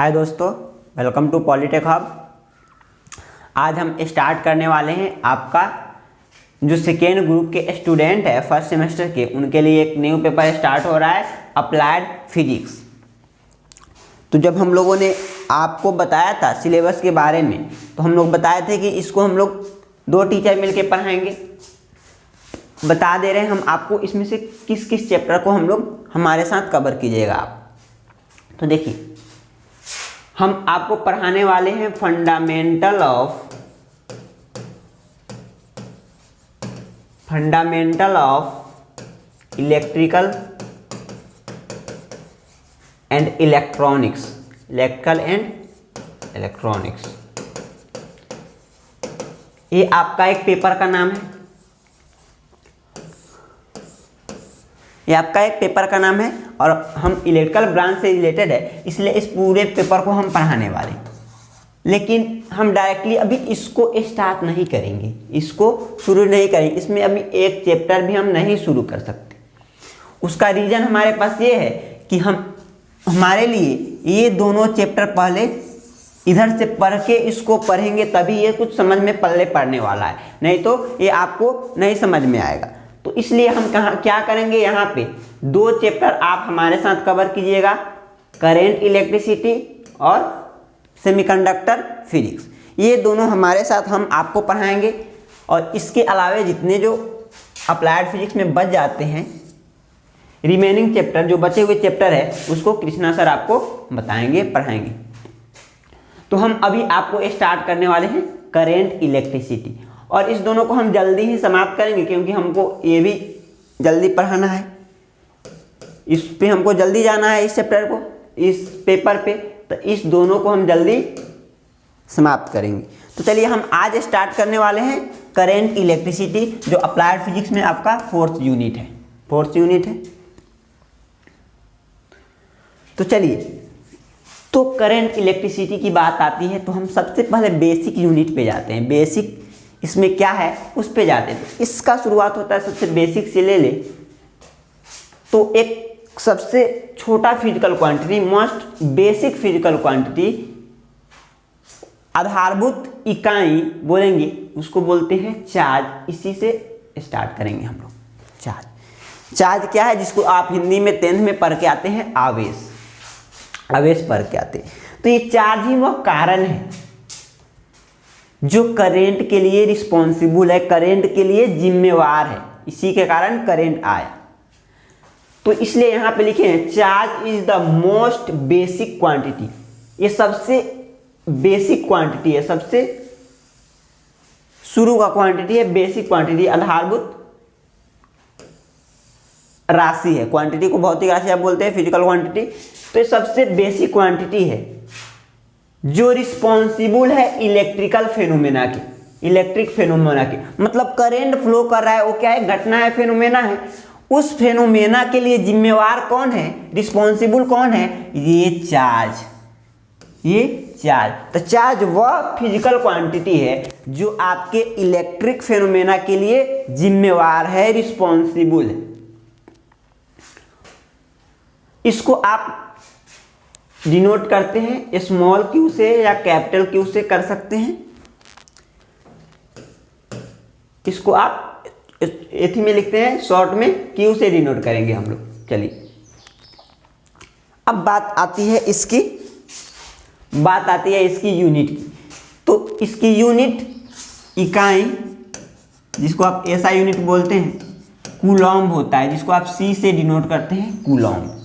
हाय दोस्तों, welcome to polytech hub. आज हम स्टार्ट करने वाले हैं आपका जो सेकेंड ग्रुप के स्टूडेंट है फर्स्ट सेमेस्टर के, उनके लिए एक न्यू पेपर स्टार्ट हो रहा है अप्लाइड फिजिक्स। तो जब हम लोगों ने आपको बताया था सिलेबस के बारे में, तो हम लोग बताए थे कि इसको हम लोग 2 टीचर मिलके पढ़ाएंगे। बता दे रहे हैं हम आपको इसमें से किस किस चैप्टर को हम लोग हमारे साथ कवर कीजिएगा आप। तो देखिए, हम आपको पढ़ाने वाले हैं fundamental of electrical and electronics, ये आपका एक पेपर का नाम है। और हम इलेक्ट्रिकल ब्रांच से रिलेटेड है, इसलिए इस पूरे पेपर को हम पढ़ाने वाले हैं। लेकिन हम डायरेक्टली अभी इसको स्टार्ट नहीं करेंगे, इसको शुरू नहीं करेंगे। इसमें अभी एक चैप्टर भी हम नहीं शुरू कर सकते। उसका रीज़न हमारे पास ये है कि हमारे लिए ये दोनों चैप्टर पहले इधर से पढ़ के इसको पढ़ेंगे, तभी ये कुछ समझ में पल्ले पड़ने वाला है, नहीं तो ये आपको नहीं समझ में आएगा। तो इसलिए हम क्या करेंगे, यहाँ पे 2 चैप्टर आप हमारे साथ कवर कीजिएगा, करेंट इलेक्ट्रिसिटी और सेमीकंडक्टर फिजिक्स। ये दोनों हमारे साथ हम आपको पढ़ाएंगे। और इसके अलावे जितने जो अप्लाइड फिजिक्स में बच जाते हैं, रिमेनिंग चैप्टर जो बचे हुए चैप्टर है, उसको कृष्णा सर आपको बताएंगे, पढ़ाएंगे। तो हम अभी आपको स्टार्ट करने वाले हैं करेंट इलेक्ट्रिसिटी, और इस दोनों को हम जल्दी ही समाप्त करेंगे क्योंकि हमको ये भी जल्दी पढ़ाना है। इस पे हमको जल्दी जाना है, इस चैप्टर को, इस पेपर पे, तो इस दोनों को हम जल्दी समाप्त करेंगे। तो चलिए हम आज स्टार्ट करने वाले हैं करेंट इलेक्ट्रिसिटी, जो अप्लाइड फिजिक्स में आपका 4th यूनिट है। तो चलिए, तो करेंट इलेक्ट्रिसिटी की बात आती है तो हम सबसे पहले बेसिक यूनिट पे जाते हैं। बेसिक इसमें क्या है उस पे जाते हैं। तो इसका शुरुआत होता है सबसे बेसिक से ले तो एक सबसे छोटा physical quantity, most basic physical quantity, आधारभूत इकाई बोलेंगे, उसको बोलते हैं चार्ज। इसी से स्टार्ट करेंगे हम लोग। चार्ज क्या है, जिसको आप हिंदी में 10th में पढ़ के आते हैं आवेश पढ़ के आते हैं। तो ये चार्ज ही वह कारण है जो करंट के लिए रिस्पॉन्सिबल है, करंट के लिए जिम्मेवार है। इसी के कारण करंट आया। तो इसलिए यहां पे लिखे हैं charge is the most basic quantity. ये सबसे बेसिक क्वांटिटी है, सबसे शुरू का क्वांटिटी है, बेसिक क्वांटिटी, आधारभूत राशि है। क्वांटिटी को भौतिक राशि आप बोलते हैं, फिजिकल क्वांटिटी। तो ये सबसे बेसिक क्वांटिटी है जो रिस्पॉन्सिबल है इलेक्ट्रिक फेनोमेना के, मतलब करंट फ्लो कर रहा है, वो क्या है, घटना है, फेनोमेना है। उस फेनोमेना के लिए जिम्मेवार कौन है, रिस्पॉन्सिबल कौन है, ये चार्ज। तो चार्ज वह फिजिकल क्वांटिटी है जो आपके इलेक्ट्रिक फेनोमेना के लिए जिम्मेवार है, रिस्पॉन्सिबल है। इसको आप डिनोट करते हैं स्मॉल क्यू से या कैपिटल क्यू से कर सकते हैं। इसको आप एथी में लिखते हैं, शॉर्ट में क्यू से डिनोट करेंगे हम लोग। चलिए, अब बात आती है इसकी यूनिट की। तो इसकी यूनिट, इकाई, जिसको आप एसआई यूनिट बोलते हैं, कूलॉम्ब होता है, जिसको आप सी से डिनोट करते हैं, कूलॉम्ब।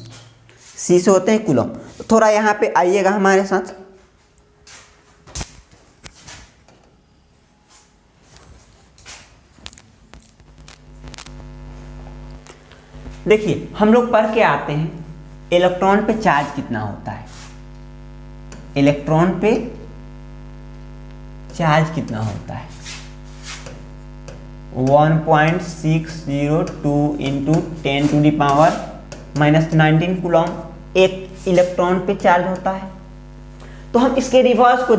सी से होते हैं कूलॉम्ब। तो थोड़ा यहाँ पे आइएगा हमारे साथ। देखिए, हम लोग पढ़ के आते हैं इलेक्ट्रॉन पे चार्ज कितना होता है। 1.602 इंटू 10⁻⁻19 कूलॉम्ब एक इलेक्ट्रॉन पे चार्ज होता है। तो हम इसके रिवर्स को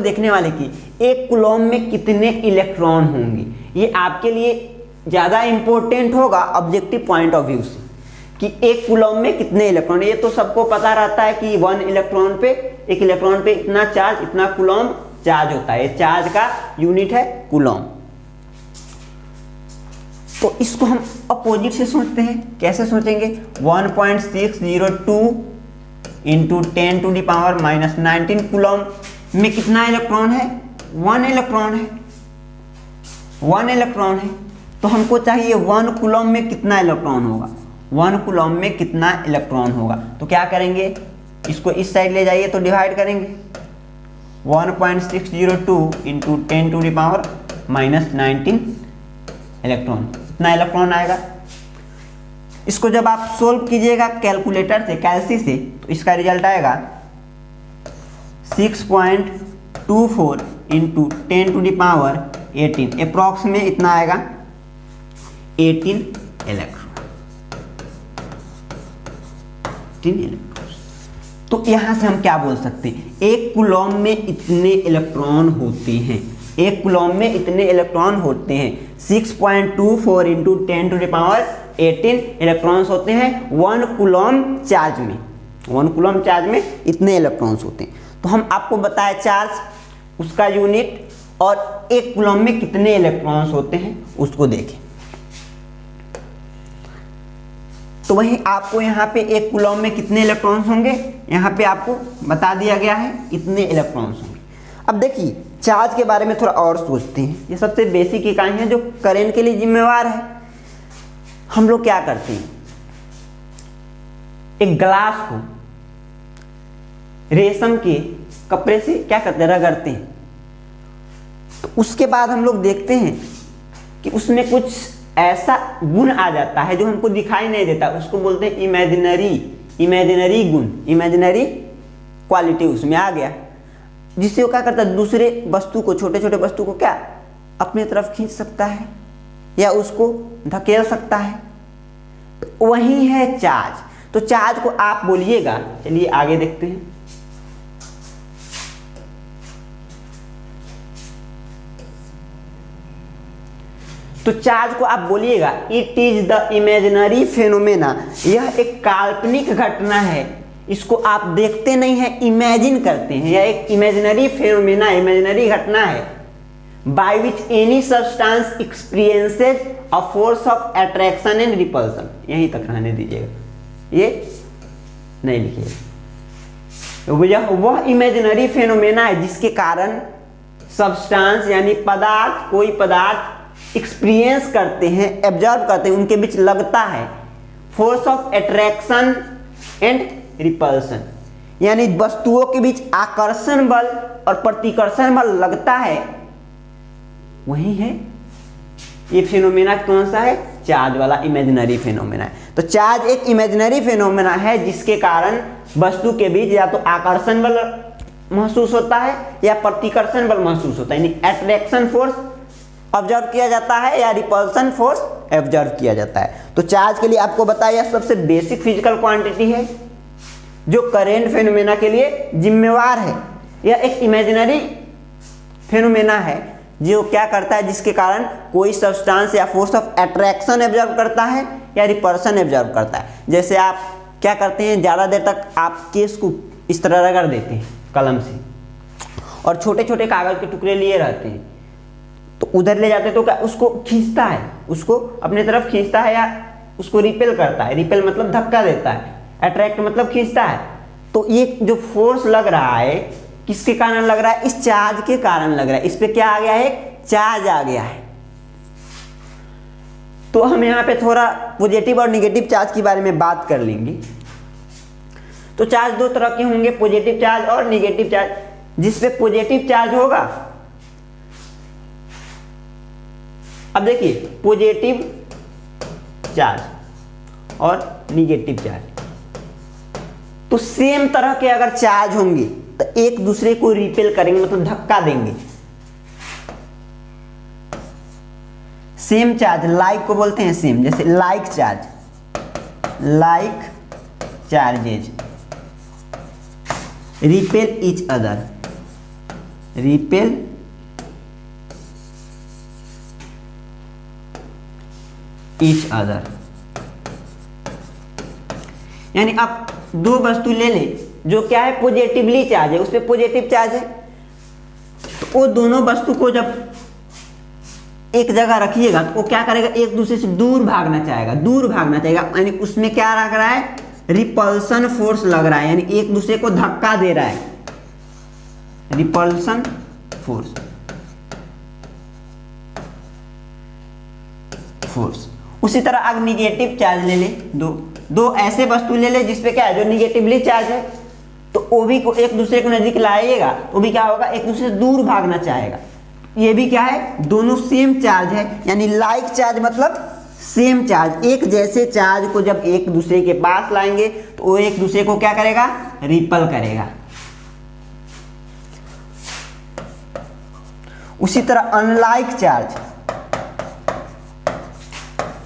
देखने वाले कि एक कूलॉम्ब में कितने इलेक्ट्रॉन होंगे। ये आपके लिए ज़्यादा इंपॉर्टेंट होगा ऑब्जेक्टिव पॉइंट ऑफ व्यू से, कि एक कूलम में कितने इलेक्ट्रॉन, ये तो सबको पता रहता है कि 1 इलेक्ट्रॉन पे, एक इलेक्ट्रॉन पे इतना चार्ज, इतना कूलम चार्ज होता है। ये चार्ज का यूनिट है कूलम। तो इसको हम अपोजिट से सोचते हैं। कैसे सोचेंगे? 1.602 इंटू 10⁻⁻19 कूलम में कितना इलेक्ट्रॉन है? 1 इलेक्ट्रॉन है। 1 इलेक्ट्रॉन है, तो हमको चाहिए 1 कूलम में कितना इलेक्ट्रॉन होगा। 1 कूलम में कितना इलेक्ट्रॉन होगा, तो क्या करेंगे, इसको इस साइड ले जाइए तो डिवाइड करेंगे। 1.602 इंटू 10⁻⁻19 इलेक्ट्रॉन, इतना इलेक्ट्रॉन आएगा। इसको जब आप सोल्व कीजिएगा कैलकुलेटर से, कैलसी से, तो इसका रिजल्ट आएगा 6.24 इंटू 10⁻18, अप्रॉक्स में इतना आएगा 18 इलेक्ट्रॉन। तो यहां से हम क्या बोल सकते हैं, एक कूलम में इतने इलेक्ट्रॉन होते हैं, एक कूलम में इतने इलेक्ट्रॉन होते हैं। 6.24 इंटू 10⁻18 इलेक्ट्रॉन्स होते हैं 1 कूलम चार्ज में। 1 कूलम चार्ज में इतने इलेक्ट्रॉन्स होते हैं। तो हम आपको बताए चार्ज, उसका यूनिट, और एक कूलम में कितने इलेक्ट्रॉन्स होते हैं उसको देखें। तो वहीं आपको यहाँ पे एक कूलम में कितने इलेक्ट्रॉन्स होंगे, यहाँ पे आपको बता दिया गया है इतने इलेक्ट्रॉन्स होंगे। अब देखिए चार्ज के बारे में थोड़ा और सोचते हैं। ये सबसे बेसिक इकाई है जो करंट के लिए जिम्मेवार है। हम लोग क्या करते हैं, एक ग्लास को रेशम के कपड़े से क्या करते हैं, रगड़ते हैं। तो उसके बाद हम लोग देखते हैं कि उसमें कुछ ऐसा गुण आ जाता है जो हमको दिखाई नहीं देता, उसको बोलते हैं इमेजिनरी गुण, इमेजिनरी क्वालिटी उसमें आ गया, जिससे वो क्या करता है, दूसरे वस्तु को, छोटे छोटे वस्तु को क्या अपनी तरफ खींच सकता है या उसको धकेल सकता है। तो वही है चार्ज। तो चार्ज को आप बोलिएगा, चलिए आगे देखते हैं। तो चार्ज को आप बोलिएगा it is the imaginary phenomena, यह एक काल्पनिक घटना है, इसको आप देखते नहीं हैं, इमेजिन करते हैं। यह एक इमेजिनरी फेनोमेना, इमेजिनरी घटना है। By which any substance experiences a force of attraction and repulsion. यहीं तक रहने दीजिएगा, ये नहीं लिखिएगा। वह इमेजिनरी फेनोमेना है जिसके कारण सब्सटेंस यानी पदार्थ, कोई पदार्थ एक्सपीरियंस करते हैं, एब्जॉर्ब करते हैं, उनके बीच लगता है force of attraction and repulsion, यानी वस्तुओं के बीच आकर्षण बल और प्रतिकर्षण बल लगता है। वही है ये फेनोमेना। कौन सा है? चार्ज वाला इमेजिनरी फेनोमेना है। तो चार्ज एक इमेजिनरी फेनोमेना है जिसके कारण वस्तु के बीच या तो आकर्षण बल महसूस होता है या प्रतिकर्षण बल महसूस होता है, यानी अट्रैक्शन फोर्स ऑब्जर्व किया जाता है या रिपल्सन फोर्स ऑब्जर्व किया जाता है। तो चार्ज के लिए आपको बताया सबसे बेसिक फिजिकल क्वांटिटी है जो करेंट फेनोमेना के लिए जिम्मेवार है। यह एक इमेजिनरी फेनोमेना है जो क्या करता है, जिसके कारण कोई सब्सटेंस या फोर्स ऑफ अट्रैक्शन ऑब्जर्व करता है या रिपल्सन ऑब्जर्व करता है। जैसे आप क्या करते हैं, ज़्यादा देर तक आप केस को इस तरह रगड़ देते हैं कलम से, और छोटे छोटे कागज के टुकड़े लिए रहते हैं, तो उधर ले जाते तो क्या उसको खींचता है, उसको अपने तरफ खींचता है या उसको रिपेल करता है। रिपेल मतलब धक्का देता है, अट्रैक्ट मतलब खींचता है। तो ये जो फोर्स लग रहा है किसके कारण लग रहा है? इस चार्ज के कारण लग रहा है। इस पे क्या आ गया है? चार्ज आ गया है। तो हम यहाँ पे थोड़ा पॉजिटिव और निगेटिव चार्ज के बारे में बात कर लेंगे। तो चार्ज दो तरह के होंगे, पॉजिटिव चार्ज और निगेटिव चार्ज। जिस पे पॉजिटिव चार्ज होगा, अब देखिए पॉजिटिव चार्ज और निगेटिव चार्ज, तो सेम तरह के अगर चार्ज होंगे तो एक दूसरे को रिपेल करेंगे, मतलब धक्का देंगे। सेम चार्ज, लाइक को बोलते हैं सेम, जैसे like charge, like charges repel each other, repel each other. यानी आप दो वस्तु ले ले जो क्या है पॉजिटिवली चार्ज है, उस पर पॉजिटिव चार्ज है, तो वो दोनों वस्तु को जब एक जगह रखिएगा तो वो क्या करेगा, एक दूसरे से दूर भागना चाहेगा, दूर भागना चाहेगा, यानी उसमें क्या लग रहा है, रिपल्सन फोर्स लग रहा है, यानी एक दूसरे को धक्का दे रहा है, रिपल्सन फोर्स। उसी तरह अगर निगेटिव चार्ज ले ले, दो ऐसे वस्तु ले ले जिसपे क्या है, जो निगेटिवली चार्ज है, तो वो भी को एक दूसरे को नजदीक लाएगा, तो भी क्या होगा, एक दूसरे से दूर भागना चाहेगा। ये भी क्या है, दोनों सेम चार्ज है, यानी लाइक चार्ज मतलब सेम चार्ज, एक जैसे चार्ज को जब एक दूसरे के पास लाएंगे तो वो एक दूसरे को क्या करेगा, रिपल करेगा। उसी तरह unlike charge,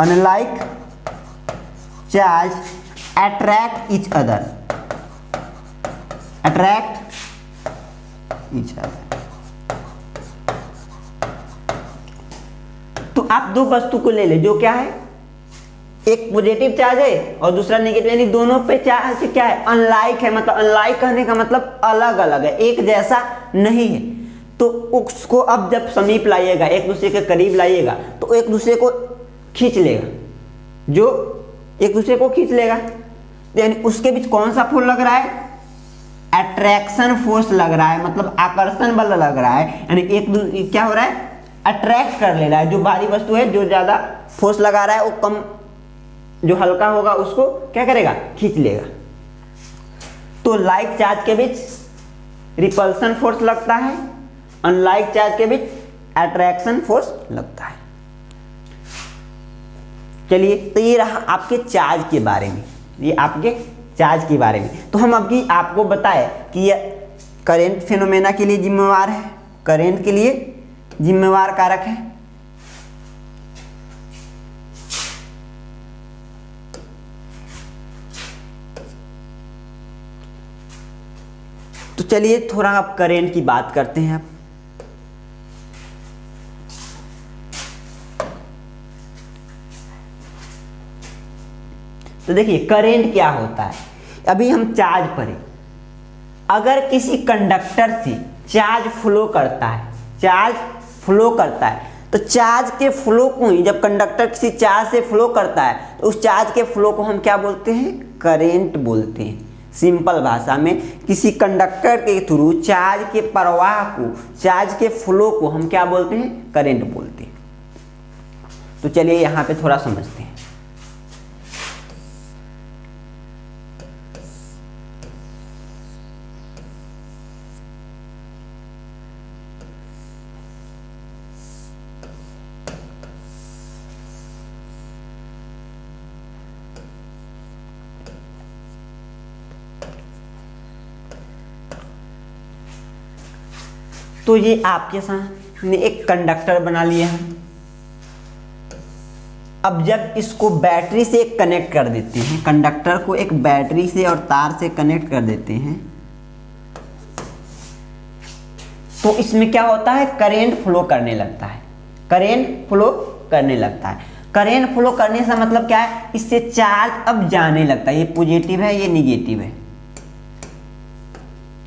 unlike charge attract each other, attract each other. तो आप दो वस्तु को ले ले जो क्या है, एक पॉजिटिव चार्ज है और दूसरा नेगेटिव, यानी दोनों पे चार्ज क्या है, अनलाइक है। मतलब अनलाइक कहने का मतलब अलग अलग है, एक जैसा नहीं है। तो उसको अब जब समीप लाइएगा, एक दूसरे के करीब लाइएगा, तो एक दूसरे को खींच लेगा, जो एक दूसरे को खींच लेगा, यानी उसके बीच कौन सा फोर्स लग रहा है, अट्रैक्शन फोर्स लग रहा है, मतलब आकर्षण बल लग रहा है, यानी एक क्या हो रहा है, अट्रैक्ट कर ले रहा है। जो भारी वस्तु है, जो ज्यादा फोर्स लगा रहा है, वो कम, जो हल्का होगा उसको क्या करेगा, खींच लेगा। तो लाइक चार्ज के बीच रिपल्सन फोर्स लगता है, अनलाइक चार्ज के बीच अट्रैक्शन फोर्स लगता है। चलिए, तो ये रहा आपके चार्ज के बारे में, ये आपके चार्ज के बारे में। तो हम अभी आपको बताए कि ये करेंट फिनोमेना के लिए जिम्मेवार है, करेंट के लिए जिम्मेवार कारक है। तो चलिए थोड़ा अब करेंट की बात करते हैं। अब तो देखिए करेंट क्या होता है, अभी हम चार्ज पढ़े। अगर किसी कंडक्टर से चार्ज फ्लो करता है, चार्ज फ्लो करता है, तो चार्ज के फ्लो को ही, जब कंडक्टर किसी चार्ज से फ्लो करता है तो उस चार्ज के फ्लो को हम क्या बोलते हैं, करेंट बोलते हैं। सिंपल भाषा में किसी कंडक्टर के थ्रू चार्ज के प्रवाह को, चार्ज के फ्लो को हम क्या बोलते हैं, करेंट बोलते हैं। तो चलिए यहां पे थोड़ा समझते हैं। तो ये आपके सामने एक कंडक्टर बना लिया है। अब जब इसको बैटरी से कनेक्ट कर देते हैं, कंडक्टर को एक बैटरी से और तार से कनेक्ट कर देते हैं, तो इसमें क्या होता है, करंट फ्लो करने लगता है, करंट फ्लो करने लगता है। करंट फ्लो करने से मतलब क्या है, इससे चार्ज अब जाने लगता है। ये पॉजिटिव है, ये निगेटिव है,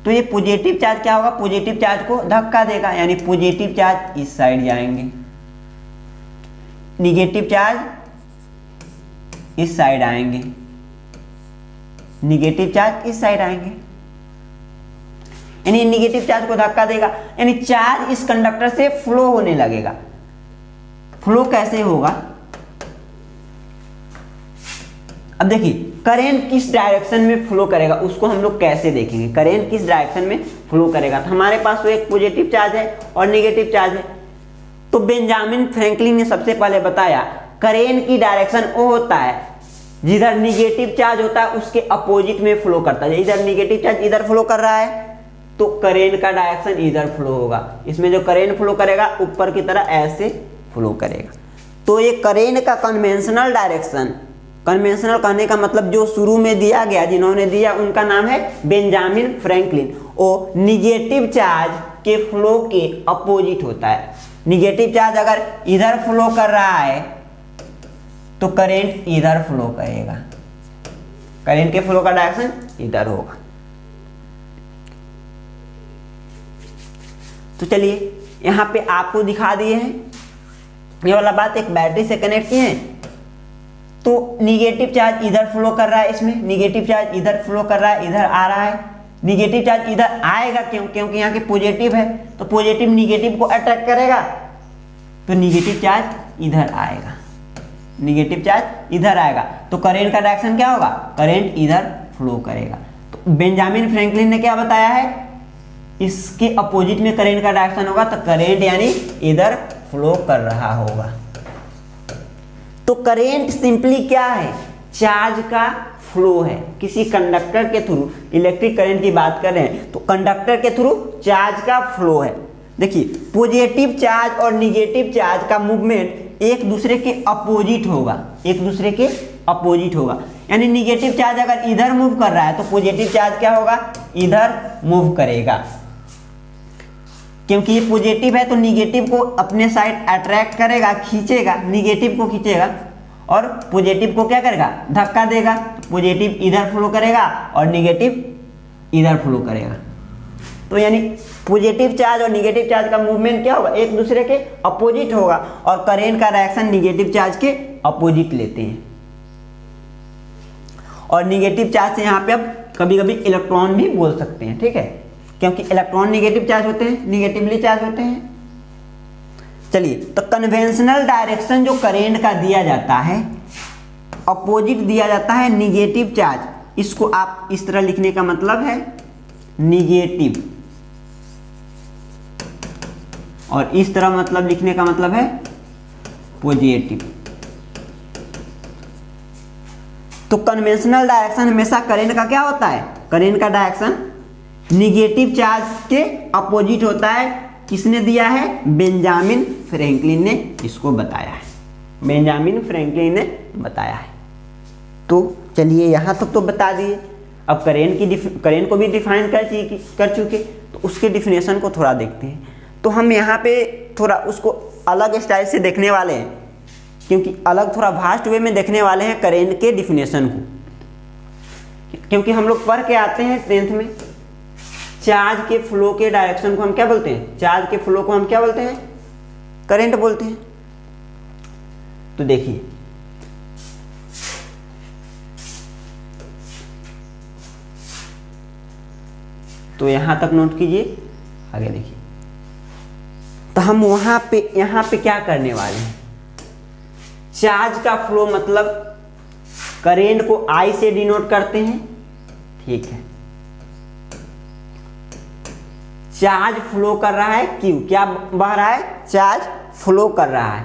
तो ये पॉजिटिव चार्ज क्या होगा, पॉजिटिव चार्ज को धक्का देगा, यानी पॉजिटिव चार्ज इस साइड जाएंगे, निगेटिव चार्ज इस साइड आएंगे, निगेटिव चार्ज इस साइड आएंगे, यानी निगेटिव चार्ज को धक्का देगा, यानी चार्ज इस कंडक्टर से फ्लो होने लगेगा। फ्लो कैसे होगा, अब देखिए करंट किस डायरेक्शन में फ्लो करेगा उसको हम लोग कैसे देखेंगे। करंट किस डायरेक्शन में फ्लो करेगा, तो हमारे पास तो एक पॉजिटिव चार्ज है और नेगेटिव चार्ज है। तो बेंजामिन फ्रैंकलिन ने सबसे पहले बताया करंट की डायरेक्शन वो होता है जिधर निगेटिव चार्ज होता है उसके अपोजिट में फ्लो करता है। इधर निगेटिव चार्ज इधर फ्लो कर रहा है तो करंट का डायरेक्शन इधर फ्लो होगा। इसमें जो करंट फ्लो करेगा ऊपर की तरह ऐसे फ्लो करेगा। तो ये करंट का कन्वेंशनल डायरेक्शन, कन्वेंशनल कहने का मतलब जो शुरू में दिया गया, जिन्होंने दिया उनका नाम है बेंजामिन फ्रैंकलिन। वो निगेटिव चार्ज के फ्लो के अपोजिट होता है। निगेटिव चार्ज अगर इधर फ्लो कर रहा है तो करंट इधर फ्लो करेगा, करंट के फ्लो का डायरेक्शन इधर होगा। तो चलिए यहाँ पे आपको दिखा दिए हैं ये वाला बात, एक बैटरी से कनेक्ट किए हैं तो निगेटिव चार्ज इधर फ्लो कर रहा है, इसमें निगेटिव चार्ज इधर फ्लो कर रहा है, इधर आ रहा है। निगेटिव चार्ज इधर आएगा क्यों? क्योंकि यहाँ के पॉजिटिव है तो पॉजिटिव निगेटिव को अट्रैक्ट करेगा, तो निगेटिव चार्ज इधर आएगा, निगेटिव चार्ज इधर आएगा। तो करंट का डायरेक्शन क्या होगा? करंट इधर फ्लो करेगा। तो बेंजामिन फ्रैंकलिन ने क्या बताया है? इसके अपोजिट में करंट का डायरेक्शन होगा, तो करंट यानी इधर फ्लो कर रहा होगा। तो करंट सिंपली क्या है? चार्ज का फ्लो है। किसी कंडक्टर के थ्रू, इलेक्ट्रिक करंट की बात कर रहे हैं तो कंडक्टर के थ्रू चार्ज का फ्लो है। देखिए पॉजिटिव चार्ज और निगेटिव चार्ज का मूवमेंट एक दूसरे के अपोजिट होगा, एक दूसरे के अपोजिट होगा। यानी निगेटिव चार्ज अगर इधर मूव कर रहा है तो पॉजिटिव चार्ज क्या होगा? इधर मूव करेगा। क्योंकि ये पॉजिटिव है तो निगेटिव को अपने साइड अट्रैक्ट करेगा, खींचेगा, निगेटिव को खींचेगा और पॉजिटिव को क्या करेगा? धक्का देगा। पॉजिटिव इधर फ्लो करेगा और निगेटिव इधर फ्लो करेगा। तो यानी पॉजिटिव चार्ज और निगेटिव चार्ज का मूवमेंट क्या होगा? एक दूसरे के अपोजिट होगा और करंट का डायरेक्शन निगेटिव चार्ज के अपोजिट लेते हैं। और निगेटिव चार्ज से यहाँ पे अब कभी कभी इलेक्ट्रॉन भी बोल सकते हैं, ठीक है, क्योंकि इलेक्ट्रॉन निगेटिव चार्ज होते हैं, निगेटिवली चार्ज होते हैं। चलिए तो कन्वेंशनल डायरेक्शन जो करंट का दिया जाता है, अपोजिट दिया जाता है निगेटिव चार्ज। इसको आप इस तरह लिखने का मतलब है निगेटिव, और इस तरह मतलब लिखने का मतलब है पॉजिटिव। तो कन्वेंशनल डायरेक्शन हमेशा करंट का क्या होता है? करंट का डायरेक्शन निगेटिव चार्ज के अपोजिट होता है। किसने दिया है? बेंजामिन फ्रैंकलिन ने इसको बताया है, बेंजामिन फ्रैंकलिन ने बताया है। तो चलिए यहाँ तक तो बता दिए। अब करंट को भी डिफाइन कर चुके, तो उसके डिफिनेशन को थोड़ा देखते हैं। तो हम यहाँ पे थोड़ा उसको अलग स्टाइल से देखने वाले हैं, क्योंकि अलग थोड़ा वास्ट वे में देखने वाले हैं करंट के डिफिनेशन को। क्योंकि हम लोग पढ़ के आते हैं 10th में, चार्ज के फ्लो के डायरेक्शन को हम क्या बोलते हैं? चार्ज के फ्लो को हम क्या बोलते हैं? करंट बोलते हैं। तो देखिए तो यहां तक नोट कीजिए, आगे देखिए। तो हम यहां पे क्या करने वाले हैं? चार्ज का फ्लो मतलब करंट को I से डिनोट करते हैं, ठीक है। चार्ज फ्लो कर रहा है, Q क्या बह रहा है? चार्ज फ्लो कर रहा है।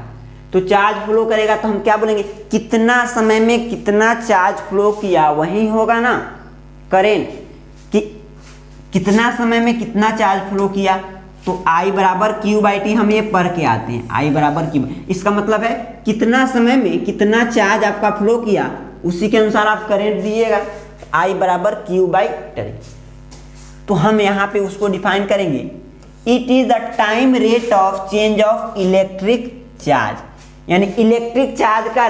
तो चार्ज फ्लो करेगा तो हम क्या बोलेंगे? कितना समय में कितना चार्ज फ्लो किया, वही होगा ना करंट कि कितना समय में कितना चार्ज फ्लो किया। तो I बराबर Q/T हम ये पढ़ के आते हैं, I बराबर Q। इसका मतलब है कितना समय में कितना चार्ज आपका फ्लो किया, उसी के अनुसार आप करंट दिएगा। I बराबर Q/T। तो हम यहाँ पे उसको डिफाइन करेंगे, it is the time rate of change of electric charge. यानी इलेक्ट्रिक चार्ज का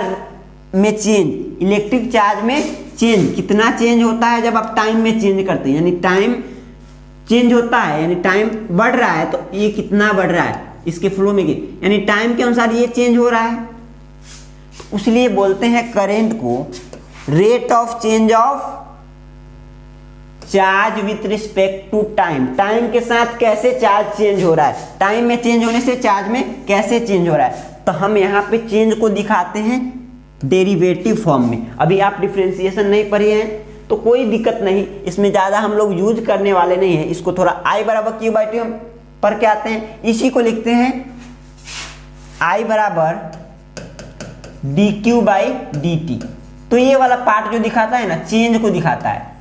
में चेंज, इलेक्ट्रिक चार्ज में चेंज कितना चेंज होता है जब आप टाइम में चेंज करते हैं। यानी टाइम चेंज होता है, यानी टाइम बढ़ रहा है, तो ये कितना बढ़ रहा है इसके फ्लो में, यानी टाइम के अनुसार ये चेंज हो रहा है। इसलिए बोलते हैं करंट को rate of change of charge with respect to time. Time के साथ कैसे चार्ज चेंज हो रहा है, टाइम में चेंज होने से चार्ज में कैसे चेंज हो रहा है। तो हम यहाँ पे चेंज को दिखाते हैं डेरिवेटिव फॉर्म में। अभी आप डिफरेंशिएशन नहीं पढ़े हैं तो कोई दिक्कत नहीं, इसमें ज़्यादा हम लोग यूज करने वाले नहीं हैं। इसको थोड़ा I बराबर Q/T हम पढ़ के आते हैं। इसी को लिखते हैं I बराबर dQ/dt। तो ये वाला पार्ट जो दिखाता है ना, चेंज को दिखाता है।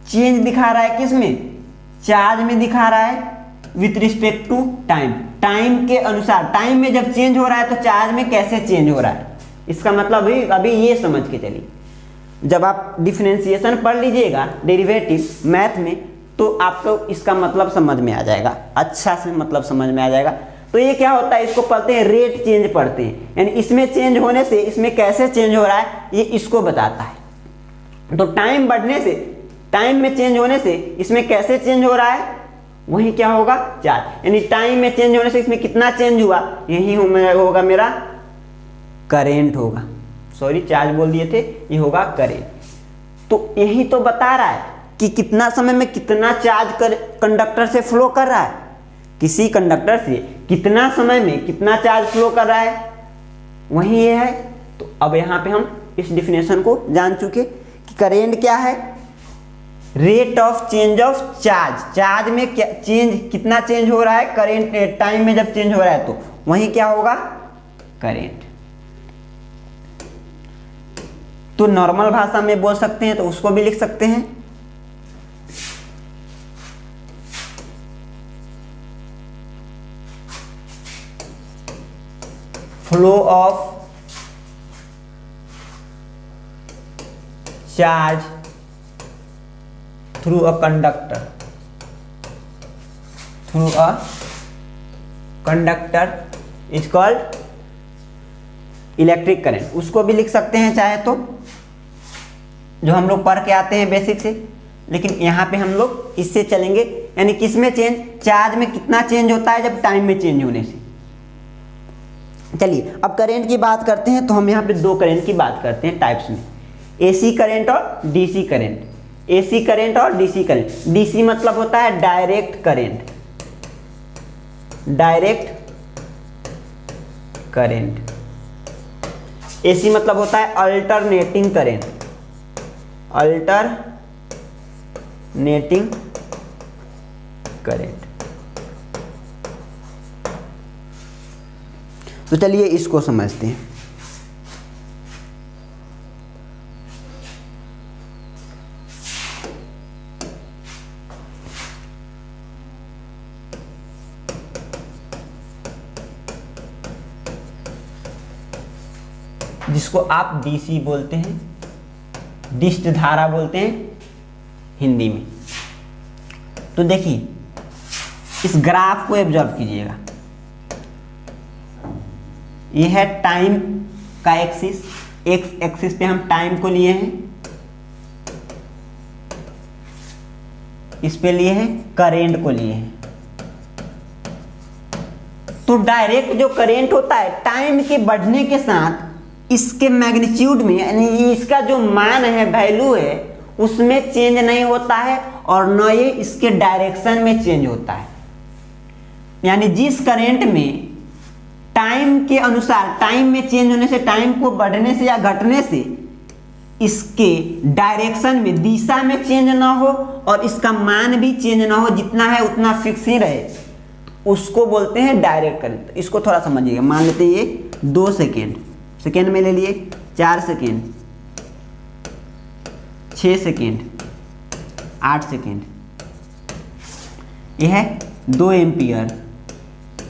चेंज दिखा रहा है किस में? चार्ज में दिखा रहा है with respect to time. Time के अनुसार, टाइम में जब चेंज हो रहा है तो चार्ज में कैसे चेंज हो रहा है। इसका मतलब अभी ये समझ के चलिए, जब आप डिफरेंशिएशन पढ़ लीजिएगा डेरिवेटिव मैथ में, तो आपको इसका मतलब समझ में आ जाएगा, अच्छा से मतलब समझ में आ जाएगा। तो ये क्या होता है, इसको पढ़ते हैं रेट चेंज पढ़ते हैं, यानी इसमें चेंज होने से इसमें कैसे चेंज हो रहा है ये इसको बताता है। तो टाइम बढ़ने से, टाइम में चेंज होने से इसमें कैसे चेंज हो रहा है, वही क्या होगा, चार्ज। यानी टाइम में चेंज होने से इसमें कितना चेंज हुआ, यही होगा मेरा करेंट होगा। सॉरी चार्ज बोल दिए थे, ये होगा करेंट। तो यही तो बता रहा है कि कितना समय में कितना चार्ज कंडक्टर से फ्लो कर रहा है, किसी कंडक्टर से कितना समय में कितना चार्ज फ्लो कर रहा है, वही ये है। तो अब यहाँ पे हम इस डिफिनेशन को जान चुके कि करेंट क्या है, rate of change of charge, charge में क्या चेंज, कितना चेंज हो रहा है करेंट टाइम में जब चेंज हो रहा है तो वही क्या होगा, करेंट। तो नॉर्मल भाषा में बोल सकते हैं तो उसको भी लिख सकते हैं, flow of charge through a conductor, through a conductor is called electric current. उसको भी लिख सकते हैं चाहे तो, जो हम लोग पढ़ के आते हैं बेसिक से, लेकिन यहाँ पे हम लोग इससे चलेंगे। यानी किसमें चेंज, चार्ज में कितना चेंज होता है जब टाइम में चेंज होने से। चलिए अब करंट की बात करते हैं। तो हम यहाँ पे दो करंट की बात करते हैं टाइप्स में, एसी करंट और डीसी करंट। एसी करंट और डीसी करंट। डीसी मतलब होता है direct current, direct current. AC मतलब होता है अल्टरनेटिंग करंट, अल्टरनेटिंग करंट। तो चलिए इसको समझते हैं। जिसको आप डीसी बोलते हैं, डिस्ट धारा बोलते हैं हिंदी में। तो देखिए इस ग्राफ को ऑब्जर्व कीजिएगा, यह है टाइम का एक्सिस, एक्स एक्सिस पे हम टाइम को लिए हैं, इस पे लिए हैं करेंट को लिए हैं। तो डायरेक्ट जो करेंट होता है टाइम के बढ़ने के साथ इसके मैग्नीट्यूड में, यानी इसका जो मान है, वैल्यू है, उसमें चेंज नहीं होता है और न ये इसके डायरेक्शन में चेंज होता है। यानी जिस करंट में टाइम के अनुसार, टाइम में चेंज होने से, टाइम को बढ़ने से या घटने से इसके डायरेक्शन में, दिशा में चेंज ना हो और इसका मान भी चेंज ना हो, जितना है उतना फिक्स ही रहे, उसको बोलते हैं डायरेक्ट करंट। इसको थोड़ा समझिएगा। मान लेते हैं ये 2 सेकेंड, सेकेंड में ले लिए 4 सेकेंड, 6 सेकेंड, 8 सेकेंड, यह है 2 एम्पियर,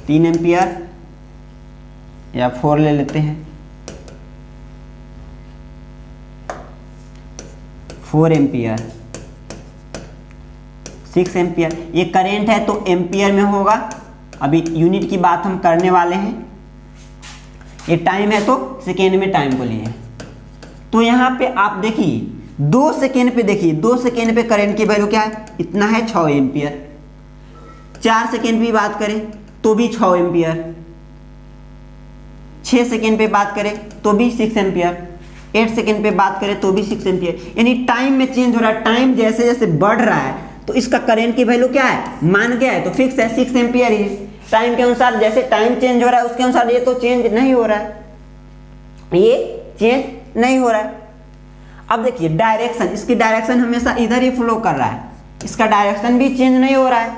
3 एम्पियर या 4 ले लेते हैं, 4 एम्पियर, 6 एम्पियर। ये करेंट है तो एम्पियर में होगा, अभी यूनिट की बात हम करने वाले हैं। ये टाइम है तो सेकेंड में टाइम को लिए। तो यहाँ पे आप देखिए 2 सेकेंड पे, देखिए 2 सेकेंड पे करंट की वैल्यू क्या है, इतना है 6 एम्पियर। 4 सेकेंड भी बात करें तो भी 6 एम्पियर, 6 सेकेंड पे बात करें तो भी 6 एम्पियर, 8 सेकेंड पे बात करें तो भी 6 एम्पियर। यानी टाइम में चेंज हो रहा है, टाइम जैसे जैसे बढ़ रहा है तो इसका करंट की वैल्यू क्या है, मान क्या है, तो फिक्स है, 6 एम्पियर ही है। टाइम के अनुसार जैसे टाइम चेंज हो रहा है उसके अनुसार ये तो चेंज नहीं हो रहा है, ये चेंज नहीं हो रहा है। अब देखिए डायरेक्शन, इसकी डायरेक्शन हमेशा इधर ही फ्लो कर रहा है, इसका डायरेक्शन भी चेंज नहीं हो रहा है,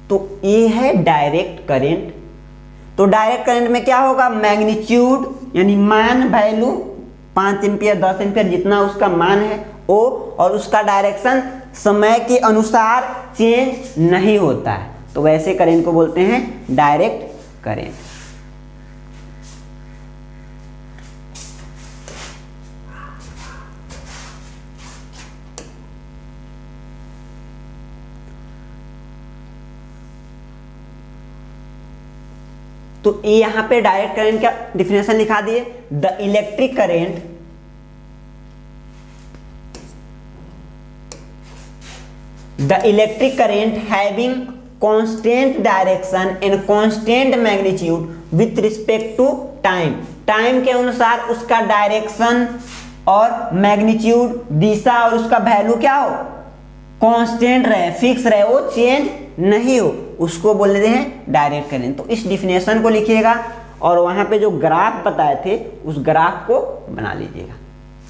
तो ये है डायरेक्ट करंट। तो डायरेक्ट करंट में क्या होगा, मैग्नीट्यूड यानी मान, वैल्यू 5 एम्पियर 10 एम्पियर जितना उसका मान है ओ, और उसका डायरेक्शन समय के अनुसार चेंज नहीं होता है, तो वैसे करंट को बोलते हैं डायरेक्ट करंट। तो ये यहां पे डायरेक्ट करंट का डिफिनेशन लिखा दिए, the electric current the electric current having constant direction and constant magnitude with respect to time, time के अनुसार उसका डायरेक्शन और मैग्नीट्यूड दिशा और उसका वैल्यू क्या हो, कांस्टेंट रहे, फिक्स रहे, वो चेंज नहीं हो, उसको बोल देते हैं डायरेक्ट करेंट। तो इस डिफिनेशन को लिखिएगा और वहां पे जो ग्राफ बताए थे उस ग्राफ को बना लीजिएगा,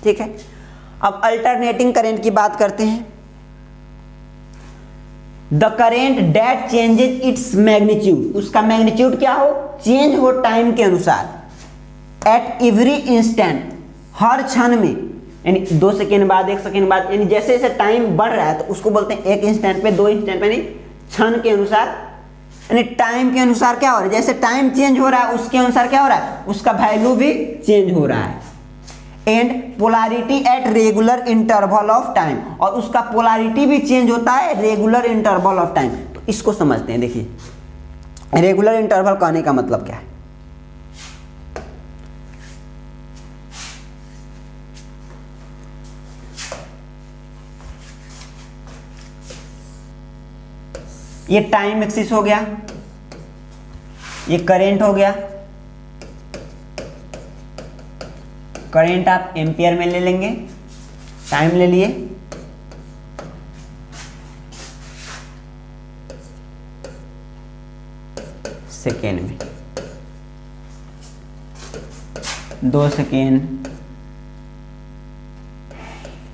ठीक है। अब अल्टरनेटिंग करंट की बात करते हैं। The current that changes its magnitude, उसका मैग्नीट्यूड क्या हो, चेंज हो टाइम के अनुसार। एट एवरी इंस्टेंट, हर क्षण में, यानी 2 सेकेंड बाद, 1 सेकेंड बाद, यानी जैसे जैसे टाइम बढ़ रहा है तो उसको बोलते हैं 1 इंस्टेंट पे, 2 इंस्टेंट पे, यानी क्षण के अनुसार, यानी टाइम के अनुसार क्या हो रहा है, जैसे टाइम चेंज हो रहा है उसके अनुसार क्या हो रहा है, उसका वैल्यू भी चेंज हो रहा है। And polarity at regular interval of time, और उसका पोलैरिटी भी चेंज होता है रेगुलर इंटरवल ऑफ टाइम। तो इसको समझते हैं। देखिए रेगुलर इंटरवल कहने का मतलब क्या है। ये टाइम एक्सिस हो गया, ये करेंट हो गया, करेंट आप एम्पियर में ले लेंगे, टाइम ले लिए, सेकेंड में, 2 second,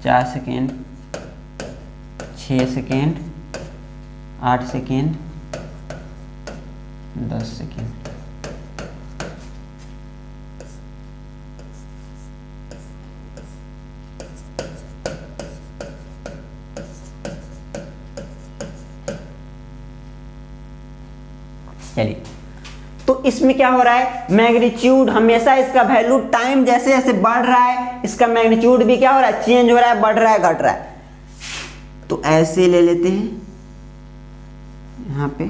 4 second, 6 second, 8 second, 10 second. चलिए, तो इसमें क्या हो रहा है, मैग्नीट्यूड हमेशा इसका वैल्यू टाइम जैसे जैसे बढ़ रहा है इसका मैग्नीट्यूड भी क्या हो रहा है, चेंज हो रहा है, बढ़ रहा है, घट रहा है। तो ऐसे ले लेते हैं यहां पे,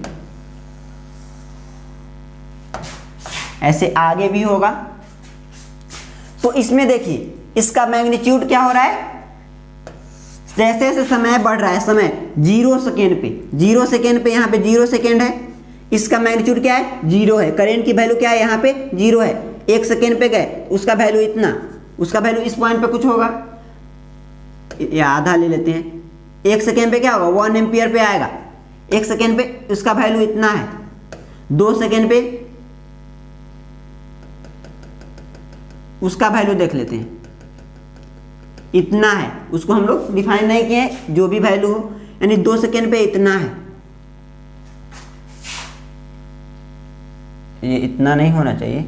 ऐसे आगे भी होगा। तो इसमें देखिए इसका मैग्नीट्यूड क्या हो रहा है, जैसे जैसे समय बढ़ रहा है, समय 0 सेकेंड पे, 0 सेकेंड पे, यहां पे 0 सेकेंड है, इसका मैग्नीट्यूड क्या है, 0 है। करंट की वैल्यू क्या है, यहाँ पे 0 है। 1 सेकेंड पे गए, उसका वैल्यू इतना, उसका वैल्यू इस पॉइंट पे कुछ होगा, या आधा ले लेते हैं। 1 सेकेंड पे क्या होगा, 1 एम्पियर पे आएगा। 1 सेकेंड पे उसका वैल्यू इतना है। 2 सेकेंड पे उसका वैल्यू देख लेते हैं, इतना है, उसको हम लोग डिफाइन नहीं किए, जो भी वैल्यू हो, यानी 2 सेकेंड पे इतना है। ये इतना नहीं होना चाहिए,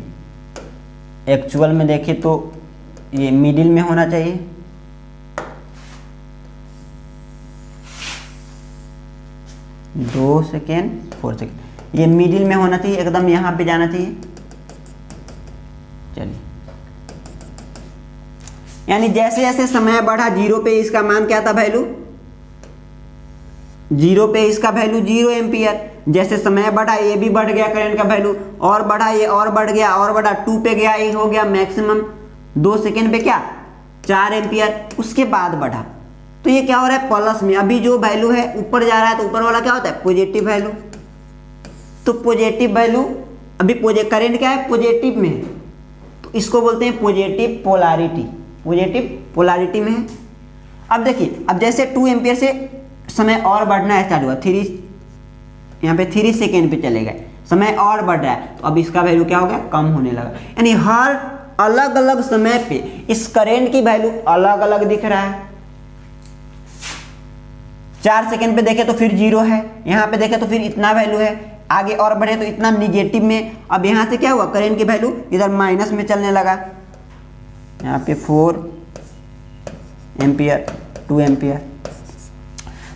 एक्चुअल में देखें तो ये मिडिल में होना चाहिए। दो सेकेंड, 4 सेकेंड, ये मिडिल में होना चाहिए, एकदम यहाँ पे जाना चाहिए। चलिए, यानी जैसे जैसे समय बढ़ा, 0 पे इसका मान क्या था, वैल्यू 0 पे इसका वैल्यू 0 एम्पियर। जैसे समय बढ़ा ये भी बढ़ गया, करंट का वैल्यू और बढ़ा, ये और बढ़ गया, और बढ़ा, 2 पे गया, ये हो गया मैक्सिमम। 2 सेकेंड पे क्या, 4 एम्पियर। उसके बाद बढ़ा, तो ये क्या हो रहा है, प्लस में। अभी जो वैल्यू है ऊपर जा रहा है, तो ऊपर वाला क्या होता है, पॉजिटिव वैल्यू। तो पॉजिटिव वैल्यू, अभी करंट क्या है, पॉजिटिव में है, तो इसको बोलते हैं पॉजिटिव पोलैरिटी, पॉजिटिव पोलैरिटी में है। अब देखिए, अब जैसे 2 एम्पियर से समय और बढ़ना स्टार्ट हुआ, 3, यहाँ पे 3 सेकेंड पे चले गए, समय और बढ़ रहा है, तो अब इसका वैल्यू क्या हो गया, कम होने लगा। यानी हर अलग अलग समय पे इस करंट की वैल्यू अलग अलग दिख रहा है। 4 सेकेंड पे देखे तो फिर 0 है, यहाँ पे देखे तो फिर इतना वैल्यू है, आगे और बढ़े तो इतना निगेटिव में। अब यहाँ से क्या हुआ, करंट की वैल्यू इधर माइनस में चलने लगा, यहाँ पे 4 एम्पियर, 2 एम्पियर।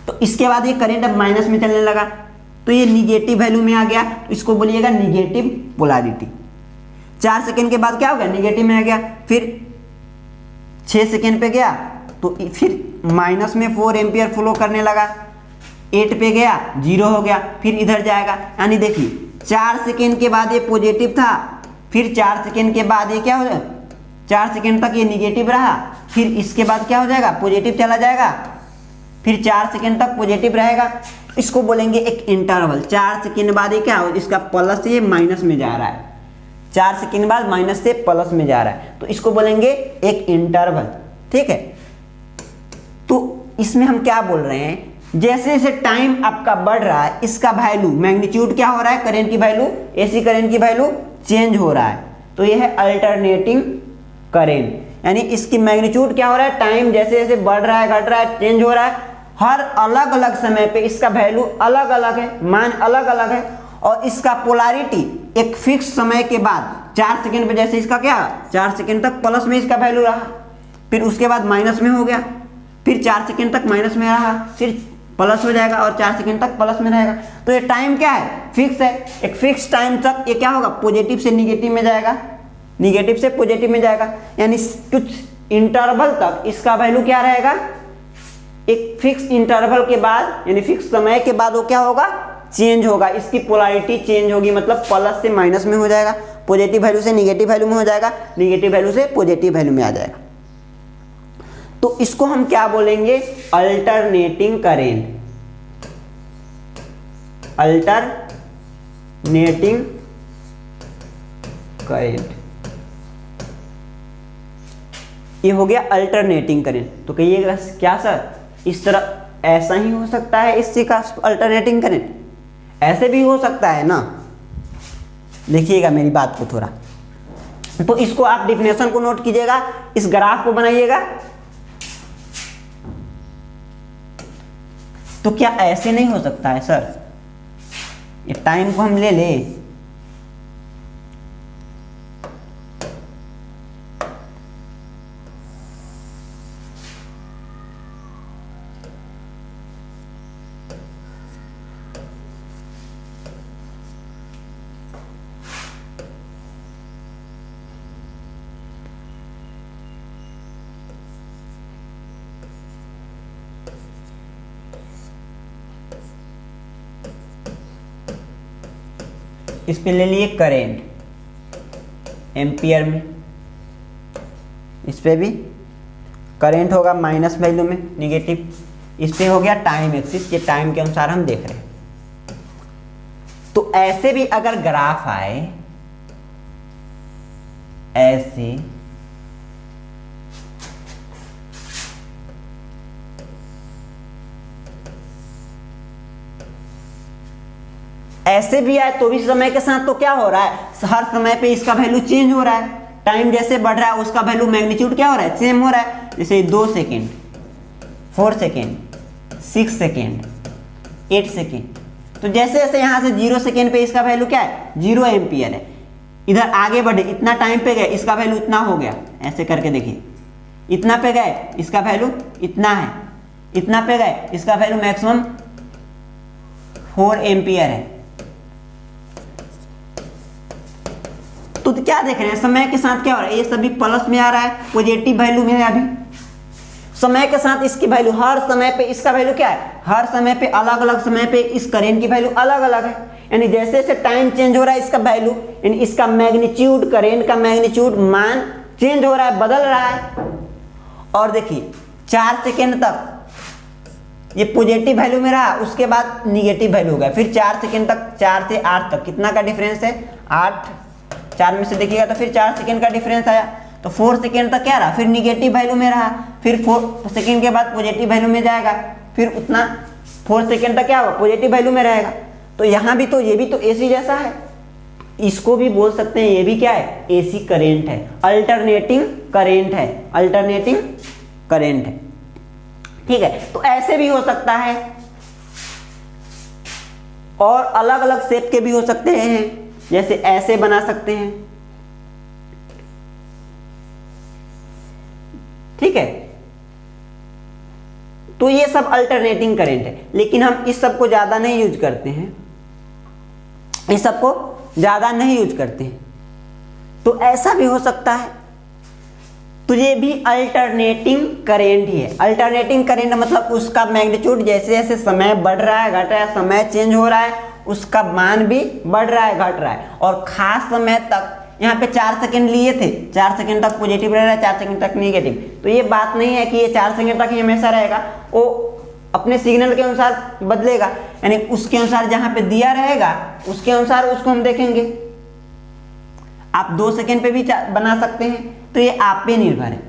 तो इसके बाद ये करंट अब माइनस में चलने लगा, तो ये निगेटिव वैल्यू में आ गया, तो इसको बोलिएगा निगेटिव पोलैरिटी। 4 सेकेंड के बाद क्या हो गया, निगेटिव में आ गया। फिर 6 सेकेंड पे गया तो फिर माइनस में 4 एम्पियर फ्लो करने लगा। 8 पे गया, 0 हो गया, फिर इधर जाएगा। यानी देखिए 4 सेकेंड के बाद ये पॉजिटिव था, फिर 4 सेकेंड के बाद ये क्या हो जाए, 4 सेकेंड तक ये निगेटिव रहा, फिर इसके बाद क्या हो जाएगा, पॉजिटिव चला जाएगा, फिर 4 सेकेंड तक पॉजिटिव रहेगा, इसको बोलेंगे एक इंटरवल। 4 सेकेंड बाद ये क्या हो, इसका प्लस से माइनस में जा रहा है, 4 सेकेंड बाद माइनस से प्लस में जा रहा है, तो इसको बोलेंगे एक इंटरवल। ठीक है, तो इसमें हम क्या बोल रहे हैं, जैसे जैसे टाइम आपका बढ़ रहा है इसका वैल्यू मैग्नीट्यूड क्या हो रहा है, करंट की वैल्यू, एसी करंट की वैल्यू चेंज हो रहा है, तो यह है अल्टरनेटिंग करंट। यानी इसकी मैग्नीट्यूड क्या हो रहा है, टाइम जैसे जैसे बढ़ रहा है, घट रहा है, चेंज हो रहा है, हर अलग अलग समय पे इसका वैल्यू अलग अलग है, मान अलग अलग है, और इसका पोलैरिटी एक फिक्स समय के बाद 4 सेकेंड पे जैसे इसका क्या 4 सेकेंड तक प्लस में इसका वैल्यू रहा, फिर उसके बाद माइनस में हो गया, फिर 4 सेकेंड तक माइनस में रहा, फिर प्लस हो जाएगा और 4 सेकेंड तक प्लस में रहेगा। तो ये टाइम क्या है, फिक्स है, एक फिक्स टाइम तक ये क्या होगा, पॉजिटिव से निगेटिव में जाएगा, निगेटिव से पॉजिटिव में जाएगा, यानी कुछ इंटरवल तक इसका वैल्यू क्या रहेगा, एक फिक्स इंटरवल के बाद यानी फिक्स समय के बाद वो क्या होगा, चेंज होगा, इसकी पोलैरिटी चेंज होगी, मतलब प्लस से माइनस में हो जाएगा, पॉजिटिव वैल्यू से निगेटिव वैल्यू में हो जाएगा, निगेटिव वैल्यू से पॉजिटिव वैल्यू में आ जाएगा। तो इसको हम क्या बोलेंगे, अल्टरनेटिंग करेंट, अल्टरनेटिंग करेंट, ये हो गया अल्टरनेटिंग करेंट। तो कहिएगा क्या सर, इस तरह ऐसा ही हो सकता है इससे का अल्टरनेटिंग करेंट, ऐसे भी हो सकता है ना, देखिएगा मेरी बात को थोड़ा। तो इसको आप डिफिनेशन को नोट कीजिएगा, इस ग्राफ को बनाइएगा। तो क्या ऐसे नहीं हो सकता है सर, ये टाइम को हम ले ले, इस पे ले लिए करेंट एम्पियर में, इस पे भी करंट होगा माइनस वैल्यू में निगेटिव, इस पे हो गया टाइम एक्सिस, ये टाइम के अनुसार हम देख रहे हैं। तो ऐसे भी अगर ग्राफ आए ऐसे, ऐसे भी आए तो भी समय के साथ तो क्या हो रहा है, हर समय पे इसका वैल्यू चेंज हो रहा है, टाइम जैसे बढ़ रहा है उसका वैल्यू मैग्नीट्यूड क्या हो रहा है, सेम हो रहा है। जैसे 2 सेकेंड, 4 सेकेंड, 6 सेकेंड, 8 सेकेंड, तो जैसे जैसे यहाँ से 0 सेकेंड पे इसका वैल्यू क्या है, 0 एम्पियर है, इधर आगे बढ़े, इतना टाइम पे गए इसका वैल्यू इतना हो गया, ऐसे करके देखिए, इतना पे गए इसका वैल्यू इतना है, इतना पे गए इसका वैल्यू मैक्सिमम 4 एम्पियर है। तो क्या देख रहे हैं, समय के साथ क्या हो रहा है, ये सभी प्लस में आ रहा है, पॉजिटिव वैल्यू में है अभी, समय के साथ इसकी वैल्यू, हर समय पे इसका वैल्यू क्या है, हर समय पे अलग अलग समय पे इस करंट की वैल्यू अलग अलग है, यानी जैसे जैसे टाइम चेंज हो रहा है इसका वैल्यू, यानी इसका मैग्नीट्यूड, करंट का मैग्नीट्यूड मान चेंज हो रहा है, बदल रहा है। और देखिए 4 सेकेंड तक ये पॉजिटिव वैल्यू में रहा, उसके बाद निगेटिव वैल्यू हो गया, फिर 4 सेकेंड तक, 4 से 8 तक कितना का डिफरेंस है, 8, 4 में से देखिएगा तो फिर 4 सेकेंड का डिफरेंस आया, तो 4 सेकेंड तक क्या रहा, फिर निगेटिव वैल्यू में रहा, फिर 4 सेकेंड के बाद पॉजिटिव वैल्यू में जाएगा, फिर उतना 4 सेकेंड तक क्या होगा, पॉजिटिव वैल्यू में रहेगा। तो यहाँ भी तो ये भी तो एसी जैसा है, इसको भी बोल सकते हैं, ये भी क्या है, एसी करेंट है, अल्टरनेटिंग करेंट है, अल्टरनेटिंग करेंट है। ठीक है, तो ऐसे भी हो सकता है और अलग अलग शेप के भी हो सकते हैं, जैसे ऐसे बना सकते हैं। ठीक है, तो ये सब अल्टरनेटिंग करंट है, लेकिन हम इस सब को ज्यादा नहीं यूज करते हैं, इस सब को ज्यादा नहीं यूज करते हैं। तो ऐसा भी हो सकता है, तो ये भी अल्टरनेटिंग करंट ही है। अल्टरनेटिंग करंट मतलब उसका मैग्नीट्यूड जैसे जैसे समय बढ़ रहा है, घट रहा है, समय चेंज हो रहा है, उसका मान भी बढ़ रहा है, घट रहा है, और खास समय तक, यहाँ पे 4 सेकेंड लिए थे, 4 सेकेंड तक पॉजिटिव रह रहा है, 4 सेकेंड तक निगेटिव, तो ये बात नहीं है कि ये 4 सेकेंड तक ही हमेशा रहेगा, वो अपने सिग्नल के अनुसार बदलेगा, यानी उसके अनुसार जहां पे दिया रहेगा उसके अनुसार उसको हम देखेंगे। आप 2 सेकेंड पे भी बना सकते हैं, तो ये आप पे निर्भर है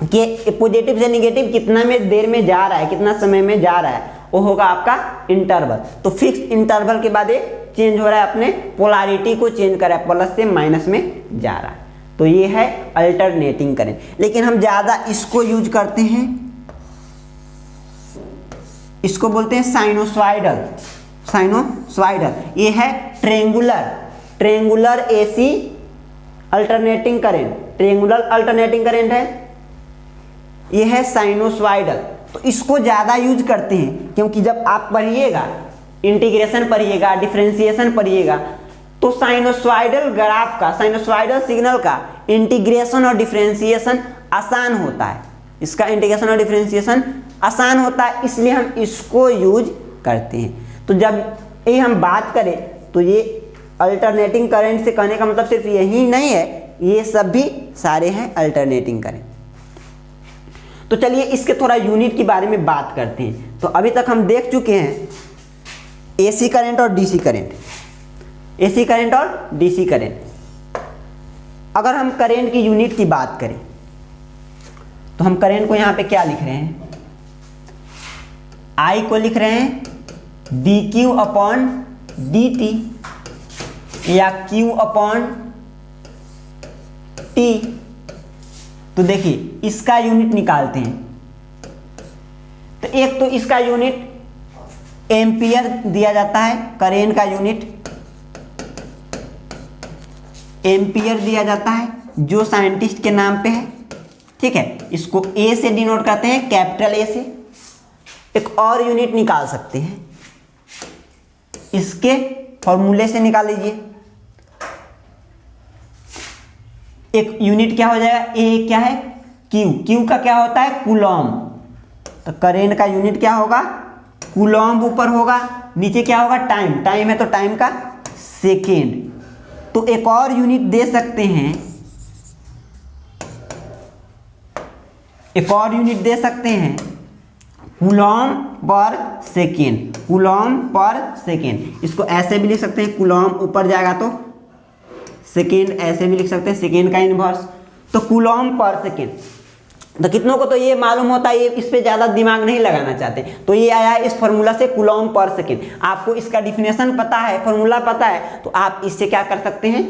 कि पॉजिटिव से निगेटिव कितना में देर में जा रहा है, कितना समय में जा रहा है, वो होगा आपका इंटरवल। तो फिक्स इंटरवल के बाद ये चेंज हो रहा है, अपने पोलैरिटी को चेंज कर रहा है, प्लस से माइनस में जा रहा है। तो ये है अल्टरनेटिंग करंट। लेकिन हम ज़्यादा इसको यूज करते हैं, इसको बोलते हैं साइनोसॉइडल। साइनोसॉइडल ये है triangular AC alternating current, triangular alternating current है, ये है साइनोसॉइडल। तो इसको ज़्यादा यूज करते हैं क्योंकि जब आप पढ़िएगा, इंटीग्रेशन पढ़िएगा, डिफरेंशिएशन पढ़िएगा, तो साइनोसॉइडल ग्राफ का, साइनोसॉइडल सिग्नल का इंटीग्रेशन और डिफरेंशिएशन आसान होता है। इसका इंटीग्रेशन और डिफरेंशिएशन आसान होता है, इसलिए हम इसको यूज करते हैं। तो जब ये हम बात करें तो ये अल्टरनेटिंग करंट से कहने का मतलब सिर्फ यही नहीं है, ये सब भी सारे हैं अल्टरनेटिंग करंट। तो चलिए इसके थोड़ा यूनिट के बारे में बात करते हैं। तो अभी तक हम देख चुके हैं एसी करंट और डीसी करंट, एसी करंट और डीसी करंट। अगर हम करंट की यूनिट की बात करें तो हम करंट को यहाँ पे क्या लिख रहे हैं, आई को लिख रहे हैं D Q upon D T या क्यू अपॉन टी। तो देखिए इसका यूनिट निकालते हैं। तो एक तो इसका यूनिट एम्पियर दिया जाता है, करंट का यूनिट एम्पियर दिया जाता है जो साइंटिस्ट के नाम पे है, ठीक है। इसको ए से डिनोट करते हैं, कैपिटल ए से। एक और यूनिट निकाल सकते हैं, इसके फॉर्मूले से निकाल लीजिए। एक यूनिट क्या हो जाएगा, ए क्या है क्यू, क्यू का क्या होता है कूलॉम। तो करंट का यूनिट क्या होगा कूलॉम, ऊपर होगा, नीचे क्या होगा टाइम, टाइम है तो टाइम का सेकेंड। तो एक और यूनिट दे सकते हैं, एक और यूनिट दे सकते हैं कूलॉम पर सेकेंड, कूलॉम पर सेकेंड। इसको ऐसे भी लिख सकते हैं, कूलॉम ऊपर जाएगा तो सेकेंड, ऐसे भी लिख सकते हैं सेकेंड का इनवर्स। तो कूलॉम पर सेकेंड। तो कितनों को तो ये मालूम होता है, ये इस पे ज़्यादा दिमाग नहीं लगाना चाहते, तो ये आया है इस फॉर्मूला से कूलॉम पर सेकेंड। आपको इसका डिफिनेशन पता है, फॉर्मूला पता है, तो आप इससे क्या कर सकते हैं,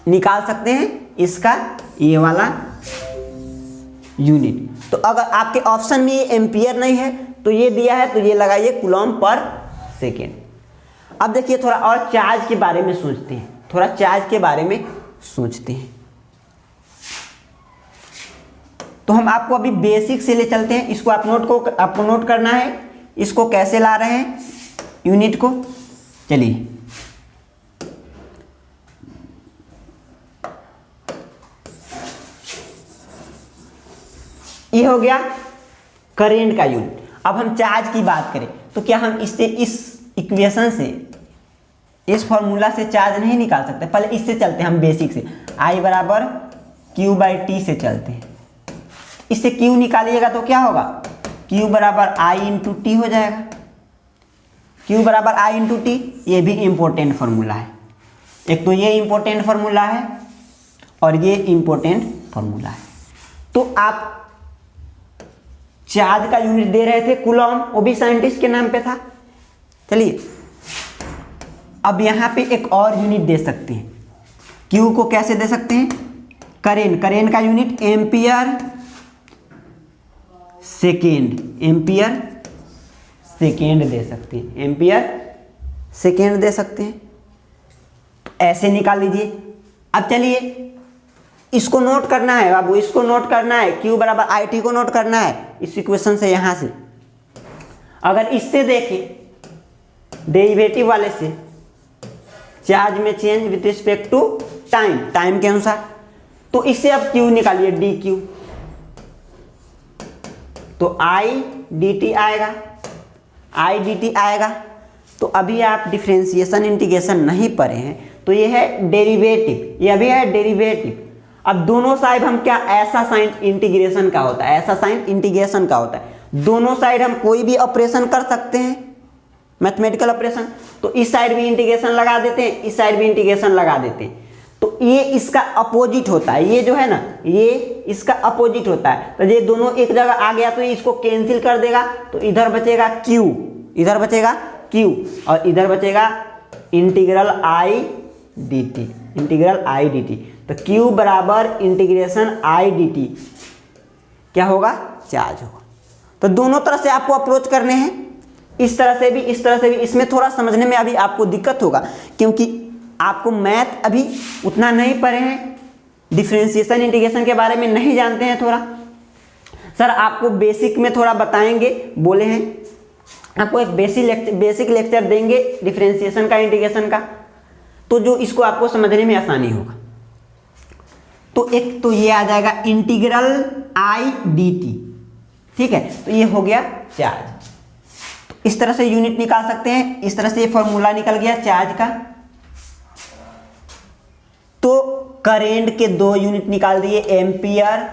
निकाल सकते हैं इसका ये वाला यूनिट। तो अगर आपके ऑप्शन में ये एम्पियर नहीं है तो ये दिया है, तो ये लगाइए कूलॉम पर सेकेंड। अब देखिए थोड़ा और चार्ज के बारे में सोचते हैं, थोड़ा चार्ज के बारे में सोचते हैं। तो हम आपको अभी बेसिक से ले चलते हैं, इसको आपको नोट करना है, इसको कैसे ला रहे हैं यूनिट को। चलिए ये हो गया करंट का यूनिट। अब हम चार्ज की बात करें तो क्या हम इससे, इस इक्वेशन से, इस फॉर्मूला से चार्ज नहीं निकाल सकते। पहले इससे चलते हैं हम बेसिक से, I बराबर Q बाई टी से चलते हैं। इससे Q निकालिएगा तो क्या होगा, Q बराबर I इंटू टी हो जाएगा। Q बराबर I इंटू टी, ये भी इंपॉर्टेंट फॉर्मूला है। एक तो ये इंपॉर्टेंट फॉर्मूला है और ये इंपॉर्टेंट फॉर्मूला है। तो आप चार्ज का यूनिट दे रहे थे कूलॉम, वो भी साइंटिस्ट के नाम पे था। चलिए अब यहां पे एक और यूनिट दे सकते हैं, Q को कैसे दे सकते हैं, करंट, करंट का unit ampere second, ampere second दे सकते हैं, एम्पियर सेकेंड दे सकते हैं। तो ऐसे निकाल लीजिए। अब चलिए इसको नोट करना है बाबू, इसको नोट करना है, Q बराबर आई टी को नोट करना है इस इक्वेशन से। यहां से अगर इससे देखें डेरिवेटिव वाले से, चार्ज में change with respect to time, time के अनुसार, तो इससे अब Q निकालिए डी क्यू। तो आई डी टी आएगा, आई डी टी आएगा। तो अभी आप डिफरेंशिएशन इंटीग्रेशन नहीं पढ़े हैं, तो ये है डेरिवेटिव, ये अभी है डेरिवेटिव। अब दोनों साइड हम क्या, ऐसा साइन इंटीग्रेशन का होता है, ऐसा साइन इंटीग्रेशन का होता है। दोनों साइड हम कोई भी ऑपरेशन कर सकते हैं, मैथमेटिकल ऑपरेशन। तो इस साइड भी इंटीग्रेशन लगा देते हैं, इस साइड भी इंटीग्रेशन लगा देते हैं। तो ये इसका अपोजिट होता है, ये जो है ना ये इसका अपोजिट होता है। तो ये दोनों एक जगह आ गया तो ये इसको कैंसिल कर देगा, तो इधर बचेगा q, इधर बचेगा q और इधर बचेगा integral i dt, integral i dt। तो q बराबर इंटीग्रेशन i dt क्या होगा, चार्ज होगा। तो दोनों तरह से आपको अप्रोच करने हैं, इस तरह से भी, इस तरह से भी। इसमें थोड़ा समझने में अभी आपको दिक्कत होगा क्योंकि आपको मैथ अभी उतना नहीं पढ़े हैं, डिफरेंशिएशन इंटीग्रेशन के बारे में नहीं जानते हैं। थोड़ा सर आपको बेसिक में थोड़ा बताएंगे बोले हैं, आपको एक बेसिक लेक्चर देंगे डिफरेंशिएशन का, इंटीग्रेशन का, तो जो इसको आपको समझने में आसानी होगा। तो एक तो ये आ जाएगा इंटीग्रल i dt, ठीक है। तो ये हो गया चार्ज। तो इस तरह से यूनिट निकाल सकते हैं, इस तरह से ये फॉर्मूला निकल गया चार्ज का। तो करेंट के 2 यूनिट निकाल दिए, एम्पियर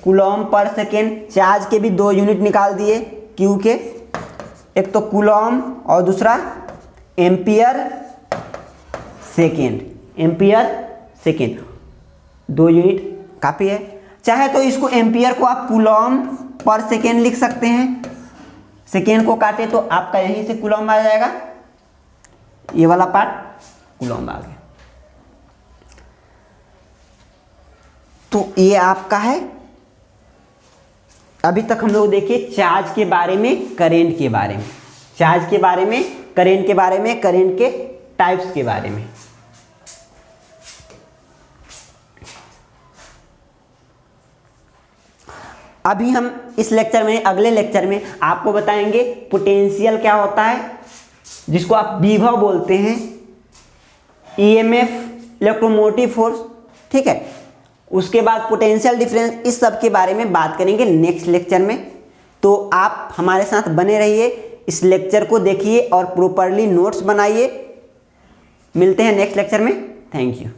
कूलॉम पर सेकेंड। चार्ज के भी 2 यूनिट निकाल दिए क्यू के, एक तो कूलॉम और दूसरा ampere second, ampere second 2 unit काफी है। चाहे तो इसको एम्पियर को आप कूलॉम पर सेकेंड लिख सकते हैं, सेकेंड को काटे तो आपका यहीं से कूलॉम आ जाएगा, ये वाला पार्ट कूलॉम आ गया। तो ये आपका है। अभी तक हम लोग देखिए चार्ज के बारे में, करेंट के बारे में, चार्ज के बारे में, करेंट के बारे में, करेंट के टाइप्स के बारे में। अभी हम इस लेक्चर में, अगले लेक्चर में आपको बताएंगे पोटेंशियल क्या होता है, जिसको आप विभव बोलते हैं, ईएमएफ, इलेक्ट्रोमोटिव फोर्स, ठीक है। उसके बाद पोटेंशियल डिफरेंस, इस सब के बारे में बात करेंगे नेक्स्ट लेक्चर में। तो आप हमारे साथ बने रहिए, इस लेक्चर को देखिए और प्रॉपरली नोट्स बनाइए। मिलते हैं नेक्स्ट लेक्चर में। Thank you.